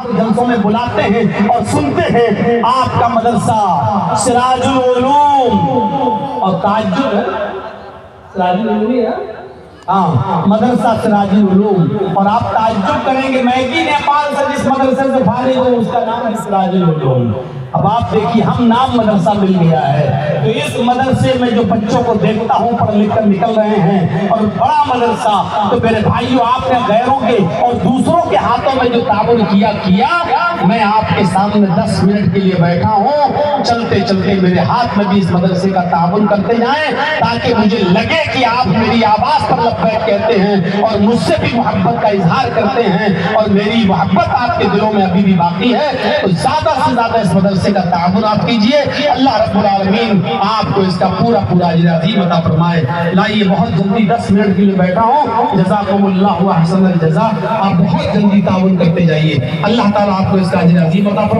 جلسوں میں بلاتے ہیں اور سنتے ہیں آپ کا مدرسہ سراج العلوم، اور تعجب ہے سراج العلوم ہے، ہاں مدرسہ سراج العلوم، اور آپ تعجب کریں گے میگی نیپال سے جس مدرسے سے فارغ ہو اس کا نام ہے سراج العلوم۔ اب آپ دیکھیے ہم نام مدرسہ مل گیا ہے، تو اس مدرسے میں جو بچوں کو دیکھتا ہوں پڑھ لکھ کر نکل رہے ہیں، اور بڑا مدرسہ، تو میرے بھائیوں آپ نے غیروں کے اور دوسروں کے ہاتھوں میں جو تعاون کیا، میں آپ کے سامنے 10 منٹ کے لیے بیٹھا ہوں، چلتے چلتے میرے ہاتھ میں بھی اس مدرسے کا تعاون کرتے جائیں، تاکہ مجھے لگے کہ آپ میری آواز پر لبیک کہتے ہیں اور مجھ سے بھی محبت کا اظہار کرتے ہیں، اور میری محبت آپ کے دلوں میں ابھی بھی باقی ہے، تو زیادہ سے زیادہ اس مدرسے کا تعاون آپ کیجئے، اللہ رب العالمین آپ کو اس کا پورا اجر عظیم عطا فرمائے۔ لائیے بہت جلدی 10 منٹ کے لیے بیٹھا ہوں، جزاکم اللہ احسن الجزا، آپ بہت جلدی تعاون کرتے جائیے، اللہ تعالیٰ آپ کو اس کا اجر عظیم عطا فرمائے۔